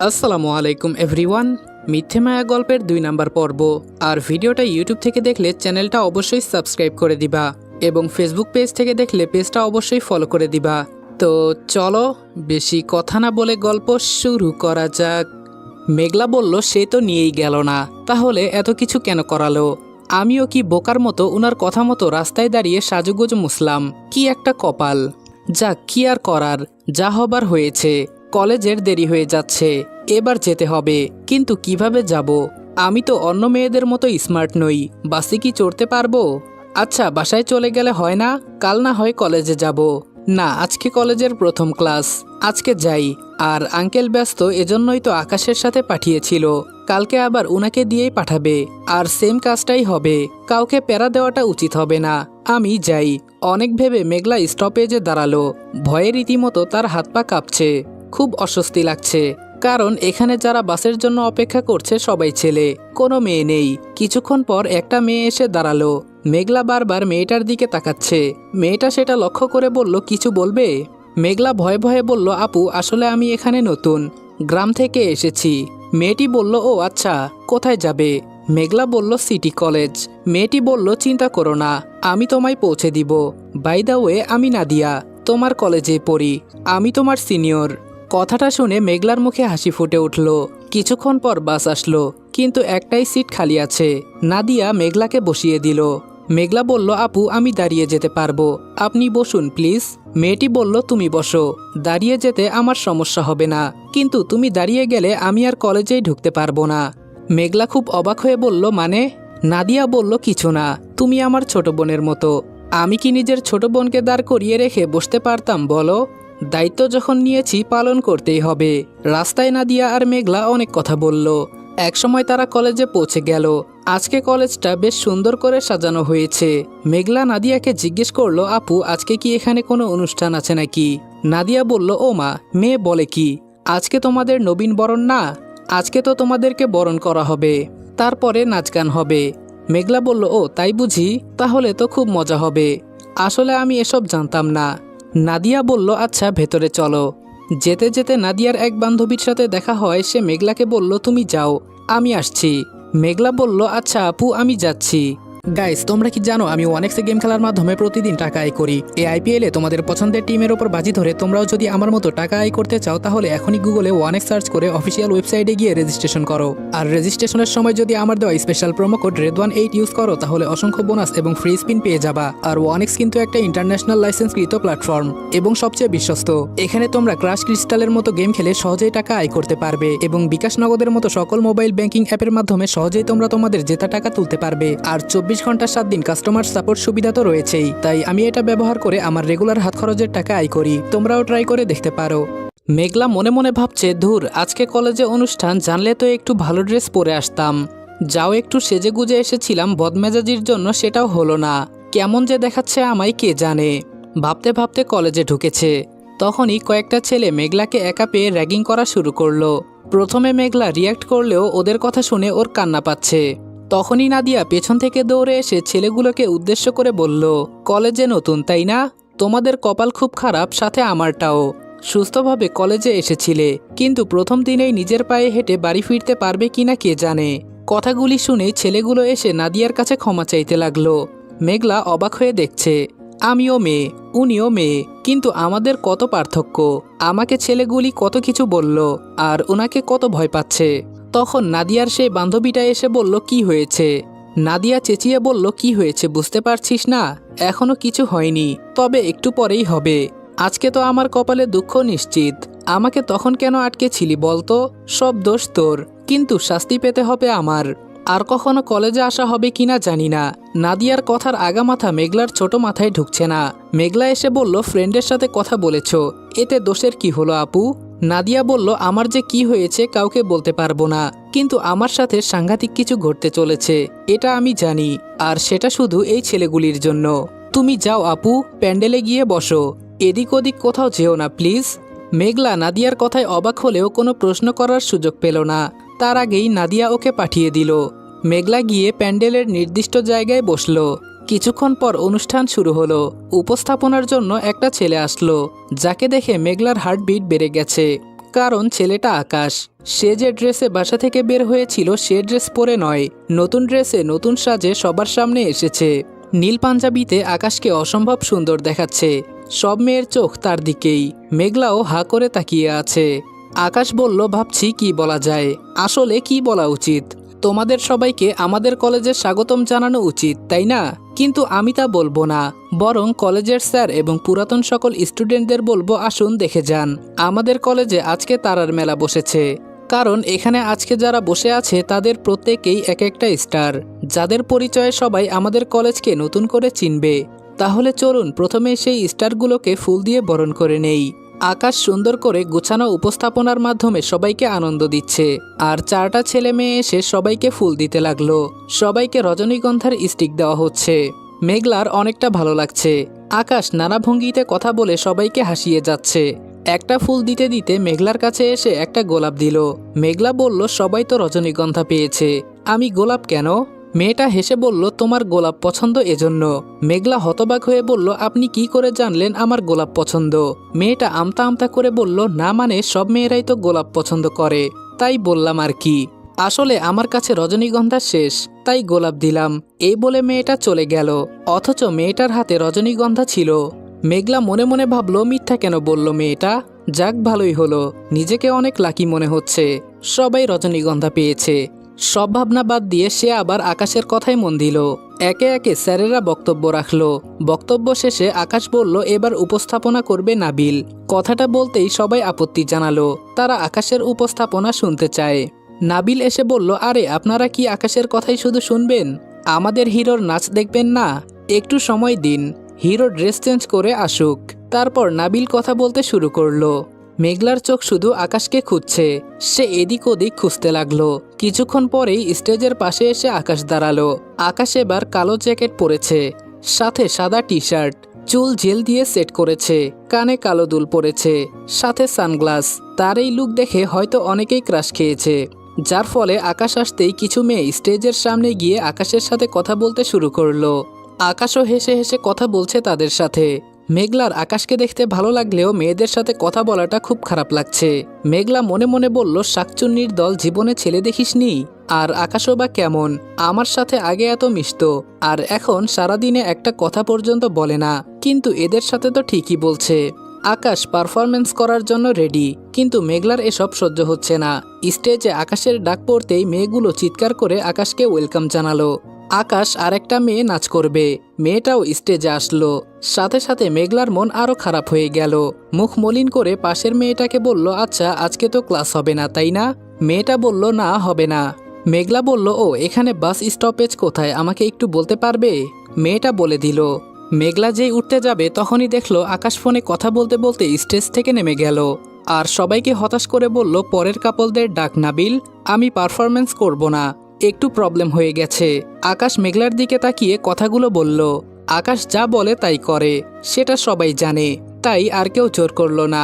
আসসালামু আলাইকুম এভরিওয়ান। মিথ্যে মায়া গল্পের ২ নাম্বার পর্ব। আর ভিডিওটা ইউটিউব থেকে দেখলে চ্যানেলটা অবশ্যই সাবস্ক্রাইব করে দিবা এবং ফেসবুক পেজ থেকে দেখলে পেজটা অবশ্যই ফলো করে দিবা। তো চলো বেশি কথা না বলে গল্প শুরু করা যাক। মেঘলা বলল সে তো নিয়েই গেল না, তাহলে এত কিছু কেন করালো? আমিও কি বোকার মতো ওনার কথা মতো রাস্তায় দাঁড়িয়ে সাজুগুজু মুসলাম? কি একটা কপাল! যাক, কি আর করার, যা হবার হয়েছে। কলেজের দেরি হয়ে যাচ্ছে, এবার যেতে হবে, কিন্তু কিভাবে যাব? আমি তো অন্য মেয়েদের মতো স্মার্ট নই, বাসে কি চড়তে পারবো? আচ্ছা, বাসায় চলে গেলে হয় না? কাল না হয় কলেজে যাব। না, আজকে কলেজের প্রথম ক্লাস, আজকে যাই। আর আঙ্কেল ব্যস্ত, এজন্যই তো আকাশের সাথে পাঠিয়েছিল। কালকে আবার উনাকে দিয়েই পাঠাবে, আর সেম কাজটাই হবে। কাউকে প্যারা দেওয়াটা উচিত হবে না। আমি যাই। অনেক ভেবে মেঘলা স্টপেজে দাঁড়ালো। ভয়ে রীতিমতো তার হাত পা কাঁপছে। খুব অস্বস্তি লাগছে, কারণ এখানে যারা বাসের জন্য অপেক্ষা করছে সবাই ছেলে, কোনো মেয়ে নেই। কিছুক্ষণ পর একটা মেয়ে এসে দাঁড়ালো। মেঘলা বারবার মেয়েটার দিকে তাকাচ্ছে। মেয়েটা সেটা লক্ষ্য করে বলল, কিছু বলবে? মেঘলা ভয়ে ভয়ে বলল, আপু আসলে আমি এখানে নতুন, গ্রাম থেকে এসেছি। মেয়েটি বলল, ও আচ্ছা, কোথায় যাবে? মেঘলা বলল, সিটি কলেজ। মেয়েটি বলল, চিন্তা করো না, আমি তোমায় পৌঁছে দিব। বাই দ্য ওয়ে, আমি নাদিয়া, তোমার কলেজে পড়ি, আমি তোমার সিনিয়র। কথাটা শুনে মেঘলার মুখে হাসি ফুটে উঠল। কিছুক্ষণ পর বাস আসলো, কিন্তু একটাই সিট খালি আছে। নাদিয়া মেঘলাকে বসিয়ে দিল। মেঘলা বলল, আপু আমি দাঁড়িয়ে যেতে পারবো, আপনি বসুন প্লিজ। মেয়েটি বলল, তুমি বসো, দাঁড়িয়ে যেতে আমার সমস্যা হবে না, কিন্তু তুমি দাঁড়িয়ে গেলে আমি আর কলেজেই ঢুকতে পারবো না। মেঘলা খুব অবাক হয়ে বলল, মানে? নাদিয়া বলল, কিছু না, তুমি আমার ছোট বোনের মতো। আমি কি নিজের ছোট বোনকে দাঁড় করিয়ে রেখে বসতে পারতাম বলো? দায়িত্ব যখন নিয়েছি পালন করতেই হবে। রাস্তায় নাদিয়া আর মেঘলা অনেক কথা বলল। একসময় তারা কলেজে পৌঁছে গেল। আজকে কলেজটা বেশ সুন্দর করে সাজানো হয়েছে। মেঘলা নাদিয়াকে জিজ্ঞেস করলো, আপু আজকে কি এখানে কোনো অনুষ্ঠান আছে নাকি? নাদিয়া বলল, ও মা, মেয়ে বলে কি? আজকে তোমাদের নবীন বরণ না? আজকে তো তোমাদেরকে বরণ করা হবে, তারপরে নাচ গান হবে। মেঘলা বলল, ও তাই বুঝি, তাহলে তো খুব মজা হবে। আসলে আমি এসব জানতাম না। নাদিয়া বলল, আচ্ছা ভেতরে চলো। যেতে যেতে নাদিয়ার এক বান্ধবীর সাথে দেখা হয়। সে মেঘলাকে বলল, তুমি যাও, আমি আসছি। মেঘলা বলল, আচ্ছা আপু, আমি যাচ্ছি। গাইস, তোমরা কি জানো আমি ওয়ানেক্সে গেম খেলার মাধ্যমে প্রতিদিন টাকা আয় করি? এই আইপিএলে তোমাদের পছন্দের টিমের ওপর বাজি ধরে তোমরাও যদি আমার মতো টাকা আয় করতে চাও, তাহলে এখনই গুগলে ওয়ানেক্স সার্চ করে অফিসিয়াল ওয়েবসাইটে গিয়ে রেজিস্ট্রেশন করো। আর রেজিস্ট্রেশনের সময় যদি আমার দেওয়া special promo code RED18 use করো, তাহলে অসংখ্য বোনাস এবং ফ্রি স্পিন পেয়ে যাবা। আর ওয়ানেক্স কিন্তু একটা ইন্টারন্যাশনাল লাইসেন্সকৃত প্ল্যাটফর্ম এবং সবচেয়ে বিশ্বস্ত। এখানে তোমরা ক্রাশ ক্রিস্টালের মতো গেম খেলে সহজেই টাকা আয় করতে পারবে এবং বিকাশ নগদের মতো সকল মোবাইল ব্যাংকিং অ্যাপের মাধ্যমে সহজেই তোমরা তোমাদের জেতা টাকা তুলতে পারবে। আর 24 ঘন্টা 7 দিন কাস্টমার সাপোর্ট সুবিধা তো রয়েছেই। তাই আমি এটা ব্যবহার করে আমার রেগুলার হাত খরচের টাকা আয় করি। তোমরাও ট্রাই করে দেখতে পারো। মেঘলা মনে মনে ভাবছে, ধুর, আজকে কলেজে অনুষ্ঠান, জানলে তো একটু ভালো ড্রেস পরে আসতাম। যাও একটু সেজে গুজে এসেছিলাম বদমেজাজির জন্য, সেটাও হলো না। কেমন যে দেখাচ্ছে আমায় কে জানে। ভাবতে ভাবতে কলেজে ঢুকেছে। তখনই কয়েকটা ছেলে মেঘলাকে একা পেয়ে র্যাগিং করা শুরু করলো। প্রথমে মেঘলা রিয়াক্ট করলেও ওদের কথা শুনে ওর কান্না পাচ্ছে। তখনই নাদিয়া পেছন থেকে দৌড়ে এসে ছেলেগুলোকে উদ্দেশ্য করে বলল, কলেজে নতুন তাই না? তোমাদের কপাল খুব খারাপ, সাথে আমারটাও। সুস্থভাবে কলেজে এসেছিলে, কিন্তু প্রথম দিনেই নিজের পায়ে হেঁটে বাড়ি ফিরতে পারবে কিনা কে জানে। কথাগুলি শুনেই ছেলেগুলো এসে নাদিয়ার কাছে ক্ষমা চাইতে লাগলো। মেঘলা অবাক হয়ে দেখছে, আমিও মেয়ে, উনিও মেয়ে, কিন্তু আমাদের কত পার্থক্য। আমাকে ছেলেগুলি কত কিছু বলল, আর ওনাকে কত ভয় পাচ্ছে। তখন নাদিয়ার সেই বান্ধবীটা এসে বলল, কি হয়েছে? নাদিয়া চেঁচিয়ে বলল, কি হয়েছে বুঝতে পারছিস না? এখনো কিছু হয়নি, তবে একটু পরেই হবে। আজকে তো আমার কপালে দুঃখ নিশ্চিত। আমাকে তখন কেন আটকেছিলি বলতো? সব দোষ তোর, কিন্তু শাস্তি পেতে হবে আমার। আর কখনো কলেজে আসা হবে কিনা জানি না। নাদিয়ার কথার আগামাথা মেঘলার ছোট মাথায় ঢুকছে না। মেঘলা এসে বলল, ফ্রেন্ডের সাথে কথা বলেছ, এতে দোষের কি হলো আপু? নাদিয়া বলল, আমার যে কি হয়েছে কাউকে বলতে পারবো না, কিন্তু আমার সাথে সাংঘাতিক কিছু ঘটতে চলেছে, এটা আমি জানি। আর সেটা শুধু এই ছেলেগুলির জন্য। তুমি যাও আপু, প্যান্ডেলে গিয়ে বসো, এদিক ওদিক কোথাও যেও না প্লিজ। মেঘলা নাদিয়ার কথায় অবাক হলেও কোনো প্রশ্ন করার সুযোগ পেল না। তার আগেই নাদিয়া ওকে পাঠিয়ে দিল। মেঘলা গিয়ে প্যান্ডেলের নির্দিষ্ট জায়গায় বসলো। কিছুক্ষণ পর অনুষ্ঠান শুরু হলো। উপস্থাপনার জন্য একটা ছেলে আসলো, যাকে দেখে মেঘলার হার্টবিট বেড়ে গেছে। কারণ ছেলেটা আকাশ। সে যে ড্রেসে বাসা থেকে বের হয়েছিল সে ড্রেস পরে নয়, নতুন ড্রেসে নতুন সাজে সবার সামনে এসেছে। নীল পাঞ্জাবিতে আকাশকে অসম্ভব সুন্দর দেখাচ্ছে। সব মেয়ের চোখ তার দিকেই। মেঘলাও হা করে তাকিয়ে আছে। আকাশ বলল, ভাবছি কি বলা যায়, আসলে কি বলা উচিত। তোমাদের সবাইকে আমাদের কলেজে স্বাগতম জানানো উচিত, তাই না? কিন্তু আমি তা বলবো না, বরং কলেজের স্যার এবং পুরাতন সকল স্টুডেন্টদের বলবো, আসুন দেখে যান, আমাদের কলেজে আজকে তারার মেলা বসেছে। কারণ এখানে আজকে যারা বসে আছে তাদের প্রত্যেকেই এক একটা স্টার, যাদের পরিচয়ে সবাই আমাদের কলেজকে নতুন করে চিনবে। তাহলে চলুন প্রথমে সেই স্টারগুলোকে ফুল দিয়ে বরণ করে নেই। আকাশ সুন্দর করে গুছানো উপস্থাপনার মাধ্যমে সবাইকে আনন্দ দিচ্ছে, আর 4টা ছেলে মেয়ে এসে সবাইকে ফুল দিতে লাগলো। সবাইকে রজনীগন্ধার স্টিক দেওয়া হচ্ছে। মেঘলার অনেকটা ভালো লাগছে। আকাশ নানা ভঙ্গিতে কথা বলে সবাইকে হাসিয়ে যাচ্ছে। একটা ফুল দিতে দিতে মেঘলার কাছে এসে একটা গোলাপ দিল। মেঘলা বলল, সবাই তো রজনীগন্ধা পেয়েছে, আমি গোলাপ কেন? মেয়েটা হেসে বলল, তোমার গোলাপ পছন্দ এজন্য। মেঘলা হতবাক হয়ে বলল, আপনি কি করে জানলেন আমার গোলাপ পছন্দ? মেয়েটা আমতা আমতা করে বলল, না মানে সব মেয়েরাই তো গোলাপ পছন্দ করে, তাই বললাম আর কি। আসলে আমার কাছে রজনীগন্ধা শেষ, তাই গোলাপ দিলাম। এই বলে মেয়েটা চলে গেল, অথচ মেয়েটার হাতে রজনীগন্ধা ছিল। মেঘলা মনে মনে ভাবল, মিথ্যা কেন বলল মেয়েটা। যাক, ভালোই হলো, নিজেকে অনেক লাকি মনে হচ্ছে, সবাই রজনীগন্ধা পেয়েছে। সব ভাবনা বাদ দিয়ে সে আবার আকাশের কথাই মন দিল। একে একে স্যারেরা বক্তব্য রাখলো। বক্তব্য শেষে আকাশ বলল, এবার উপস্থাপনা করবে নাবিল। কথাটা বলতেই সবাই আপত্তি জানালো, তারা আকাশের উপস্থাপনা শুনতে চায়। নাবিল এসে বলল, আরে আপনারা কি আকাশের কথাই শুধু শুনবেন? আমাদের হিরোর নাচ দেখবেন না? একটু সময় দিন, হিরো ড্রেস চেঞ্জ করে আসুক, তারপর নাবিল কথা বলতে শুরু করলো। মেঘলার চোখ শুধু আকাশকে খুঁজছে। সে এদিক ওদিক খুঁজতে লাগলো। কিছুক্ষণ পরেই স্টেজের পাশে এসে আকাশ দাঁড়ালো। আকাশ এবার কালো জ্যাকেট পরেছে, সাথে সাদা টি শার্ট, চুল জেল দিয়ে সেট করেছে, কানে কালো দুল পরেছে, সাথে সানগ্লাস। তার এই লুক দেখে হয়তো অনেকেই ক্রাশ খেয়েছে, যার ফলে আকাশ আসতেই কিছু মেয়ে স্টেজের সামনে গিয়ে আকাশের সাথে কথা বলতে শুরু করলো। আকাশও হেসে হেসে কথা বলছে তাদের সাথে। মেঘলার আকাশকে দেখতে ভালো লাগলেও মেয়েদের সাথে কথা বলাটা খুব খারাপ লাগছে। মেঘলা মনে মনে বলল, শাকচুন্নির দল জীবনে ছেলে দেখিসনি? আর আকাশও বা কেমন, আমার সাথে আগে এত মিশতো, আর এখন সারাদিনে একটা কথা পর্যন্ত বলে না, কিন্তু এদের সাথে তো ঠিকই বলছে। আকাশ পারফরমেন্স করার জন্য রেডি, কিন্তু মেঘলার এসব সহ্য হচ্ছে না। স্টেজে আকাশের ডাক পড়তেই মেয়েগুলো চিৎকার করে আকাশকে ওয়েলকাম জানালো। আকাশ আর একটা মেয়ে নাচ করবে, মেয়েটাও স্টেজে আসলো। সাথে সাথে মেঘলার মন আরো খারাপ হয়ে গেল। মুখ মলিন করে পাশের মেয়েটাকে বলল, আচ্ছা আজকে তো ক্লাস হবে না তাই না? মেয়েটা বলল, না হবে না। মেঘলা বলল, ও এখানে বাস স্টপেজ কোথায়, আমাকে একটু বলতে পারবে? মেয়েটা বলে দিল। মেঘলা যেই উঠতে যাবে তখনই দেখলো আকাশ ফোনে কথা বলতে বলতে স্টেজ থেকে নেমে গেল, আর সবাইকে হতাশ করে বলল, পরের কাপলদের ডাক নাবিল, আমি পারফরমেন্স করব না, একটু প্রবলেম হয়ে গেছে। আকাশ মেঘলার দিকে তাকিয়ে কথাগুলো বলল। আকাশ যা বলে তাই করে, সেটা সবাই জানে, তাই আর কেউ জোর করলো না।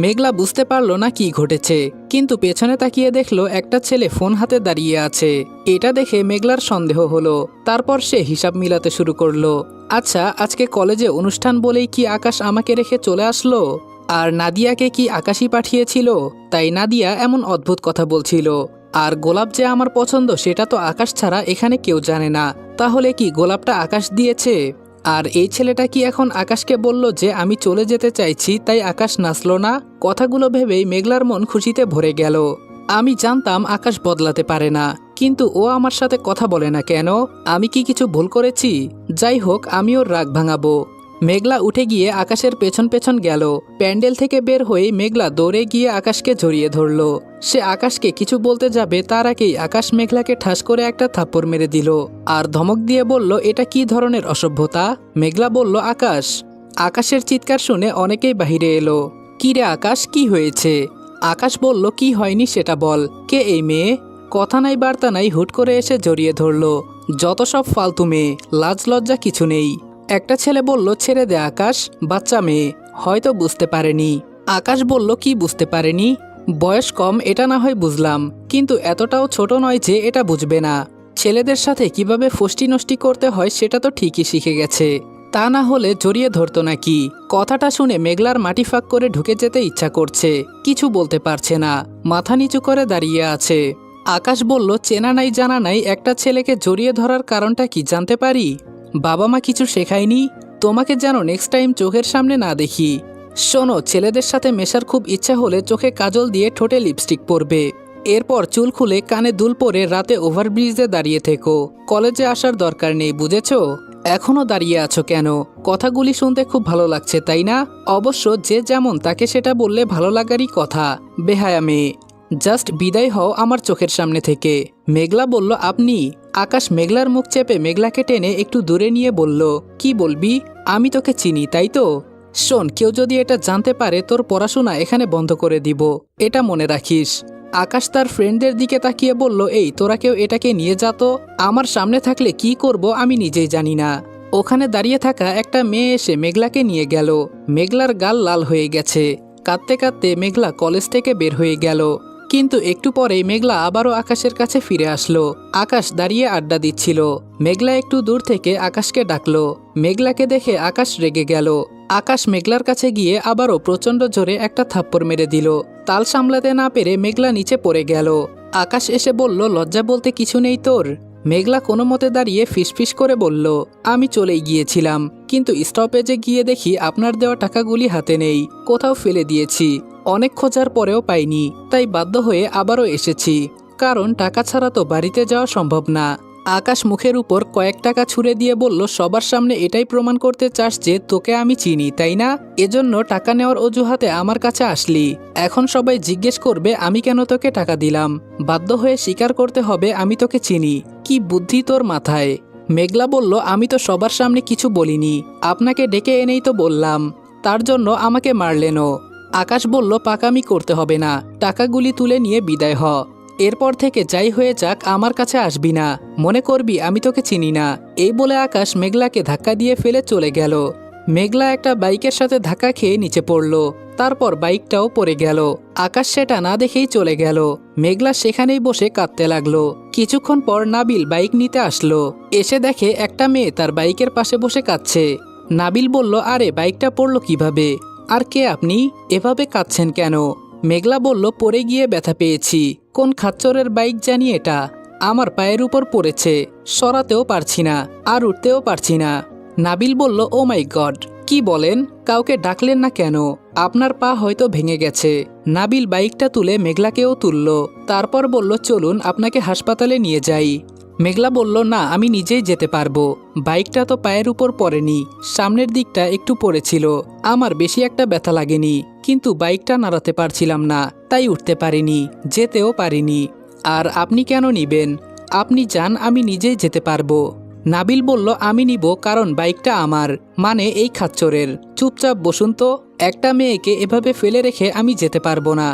মেঘলা বুঝতে পারলো না কি ঘটেছে, কিন্তু পেছনে তাকিয়ে দেখলো একটা ছেলে ফোন হাতে দাঁড়িয়ে আছে। এটা দেখে মেঘলার সন্দেহ হলো। তারপর সে হিসাব মিলাতে শুরু করলো, আচ্ছা আজকে কলেজে অনুষ্ঠান বলেই কি আকাশ আমাকে রেখে চলে আসলো? আর নাদিয়াকে কি আকাশই পাঠিয়েছিল, তাই নাদিয়া এমন অদ্ভুত কথা বলছিল। আর গোলাপ যে আমার পছন্দ সেটা তো আকাশ ছাড়া এখানে কেউ জানে না, তাহলে কি গোলাপটা আকাশ দিয়েছে? আর এই ছেলেটা কি এখন আকাশকে বলল যে আমি চলে যেতে চাইছি, তাই আকাশ নাচলো না? কথাগুলো ভেবেই মেঘলার মন খুশিতে ভরে গেল। আমি জানতাম আকাশ বদলাতে পারে না, কিন্তু ও আমার সাথে কথা বলে না কেন? আমি কি কিছু ভুল করেছি? যাই হোক, আমি ওর রাগ ভাঙাবো। মেঘলা উঠে গিয়ে আকাশের পেছন পেছন গেল। প্যান্ডেল থেকে বের হয়ে মেঘলা দৌড়ে গিয়ে আকাশকে জড়িয়ে ধরল। সে আকাশকে কিছু বলতে যাবে তার আগেই আকাশ মেঘলাকে ঠাস করে একটা থাপ্পড় মেরে দিল, আর ধমক দিয়ে বলল, এটা কি ধরনের অসভ্যতা? মেঘলা বলল, আকাশ। আকাশের চিৎকার শুনে অনেকেই বাহিরে এলো। কি রে আকাশ, কি হয়েছে? আকাশ বলল, কি হয়নি সেটা বল, কে এই মেয়ে? কথা নাই বার্তা নাই হুট করে এসে জড়িয়ে ধরল। যত সব ফালতু মেয়ে, লাজ লজ্জা কিছু নেই। একটা ছেলে বলল, ছেড়ে দে আকাশ, বাচ্চা মেয়ে, হয়তো বুঝতে পারেনি। আকাশ বলল, কি বুঝতে পারেনি? বয়স কম এটা না হয় বুঝলাম, কিন্তু এতটাও ছোট নয় যে এটা বুঝবে না। ছেলেদের সাথে কিভাবে ফষ্টি নষ্টি করতে হয় সেটা তো ঠিকই শিখে গেছে। তা না হলে জড়িয়ে ধরতো নাকি? কথাটা শুনে মেঘলার মাটি ফাঁক করে ঢুকে যেতে ইচ্ছা করছে, কিছু বলতে পারছে না, মাথা নিচু করে দাঁড়িয়ে আছে। আকাশ বলল, চেনা নাই জানা নাই একটা ছেলেকে জড়িয়ে ধরার কারণটা কি জানতে পারি? বাবা মা কিছু শেখায়নি? তোমাকে যেন নেক্সট টাইম চোখের সামনে না দেখি। শোনো, ছেলেদের সাথে মেশার খুব ইচ্ছা হলে চোখে কাজল দিয়ে ঠোঁটে লিপস্টিক পরবে, এরপর চুল খুলে কানে দুল পরে রাতে ওভারব্রিজে দাঁড়িয়ে থেকো। কলেজে আসার দরকার নেই, বুঝেছো? এখনো দাঁড়িয়ে আছো কেন? কথাগুলি শুনতে খুব ভালো লাগছে তাই না? অবশ্য যে যেমন তাকে সেটা বললে ভালো লাগারই কথা। বেহায়া মেয়ে, জাস্ট বিদায় হও আমার চোখের সামনে থেকে। মেঘলা বলল, আপনি? আকাশ মেঘলার মুখ চেপে মেঘলাকে টেনে একটু দূরে নিয়ে বলল, কি বলবি? আমি তোকে চিনি তাই তো? শোন, কেউ যদি এটা জানতে পারে তোর পড়াশোনা এখানে বন্ধ করে দিব, এটা মনে রাখিস। আকাশ তার ফ্রেন্ডদের দিকে তাকিয়ে বলল, এই তোরা কেউ এটাকে নিয়ে যা তো। আমার সামনে থাকলে কি করব আমি নিজেই জানি না। ওখানে দাঁড়িয়ে থাকা একটা মেয়ে এসে মেঘলাকে নিয়ে গেল। মেঘলার গাল লাল হয়ে গেছে। কাঁদতে কাঁদতে মেঘলা কলেজ থেকে বের হয়ে গেল। কিন্তু একটু পরেই মেঘলা আবারও আকাশের কাছে ফিরে আসলো। আকাশ দাঁড়িয়ে আড্ডা দিচ্ছিল। মেঘলা একটু দূর থেকে আকাশকে ডাকলো। মেঘলাকে দেখে আকাশ রেগে গেল। আকাশ মেঘলার কাছে গিয়ে আবারও প্রচণ্ড জোরে একটা থাপ্পড় মেরে দিল। তাল সামলাতে না পেরে মেঘলা নিচে পড়ে গেল। আকাশ এসে বলল, লজ্জা বলতে কিছু নেই তোর? মেঘলা কোনো মতে দাঁড়িয়ে ফিসফিস করে বলল, আমি চলেই গিয়েছিলাম, কিন্তু স্টপেজে গিয়ে দেখি আপনার দেওয়া টাকাগুলি হাতে নেই, কোথাও ফেলে দিয়েছি। অনেক খোঁজার পরেও পাইনি, তাই বাধ্য হয়ে আবারও এসেছি, কারণ টাকা ছাড়া তো বাড়িতে যাওয়া সম্ভব না। আকাশ মুখের উপর কয়েক টাকা ছুঁড়ে দিয়ে বলল, সবার সামনে এটাই প্রমাণ করতে চাস যে তোকে আমি চিনি তাই না? এজন্য টাকা নেওয়ার অজুহাতে আমার কাছে আসলি। এখন সবাই জিজ্ঞেস করবে আমি কেন তোকে টাকা দিলাম। বাধ্য হয়ে স্বীকার করতে হবে আমি তোকে চিনি। কি বুদ্ধি তোর মাথায়? মেঘলা বলল, আমি তো সবার সামনে কিছু বলিনি, আপনাকে ডেকে এনেই তো বললাম, তার জন্য আমাকে মারলেনও। আকাশ বলল, পাকামি করতে হবে না, টাকাগুলি তুলে নিয়ে বিদায় হ। এরপর থেকে যাই হয়ে যাক আমার কাছে আসবি না, মনে করবি আমি তোকে চিনি না। এই বলে আকাশ মেঘলাকে ধাক্কা দিয়ে ফেলে চলে গেল। মেঘলা একটা বাইকের সাথে ধাক্কা খেয়ে নিচে পড়ল। তারপর বাইকটাও পড়ে গেল। আকাশ সেটা না দেখেই চলে গেল। মেঘলা সেখানেই বসে কাঁদতে লাগলো। কিছুক্ষণ পর নাবিল বাইক নিতে আসলো। এসে দেখে একটা মেয়ে তার বাইকের পাশে বসে কাঁদছে। নাবিল বলল, আরে বাইকটা পড়লো কিভাবে? আর কে আপনি? এভাবে কাঁদছেন কেন? মেঘলা বলল, পড়ে গিয়ে ব্যথা পেয়েছি। কোন খাচ্চরের বাইক জানি এটা, আমার পায়ের উপর পড়েছে, সরাতেও পারছি না, আর উঠতেও পারছি না। নাবিল বলল, ও মাই গড, কি বলেন? কাউকে ডাকলেন না কেন? আপনার পা হয়তো ভেঙে গেছে। নাবিল বাইকটা তুলে মেঘলাকেও তুলল। তারপর বলল, চলুন আপনাকে হাসপাতালে নিয়ে যাই। মেঘলা বলল, না আমি নিজেই যেতে পারবো, বাইকটা তো পায়ের উপর পড়েনি, সামনের দিকটা একটু পড়েছিল, আমার বেশি একটা ব্যথা লাগেনি, কিন্তু বাইকটা নাড়াতে পারছিলাম না, তাই উঠতে পারিনি, যেতেও পারিনি। আর আপনি কেন নিবেন? আপনি যান, আমি নিজেই যেতে পারবো। নাবিল বলল, আমি নিব কারণ বাইকটা আমার, মানে এই খাচ্চরের। চুপচাপ বসুন তো, একটা মেয়েকে এভাবে ফেলে রেখে আমি যেতে পারবো না।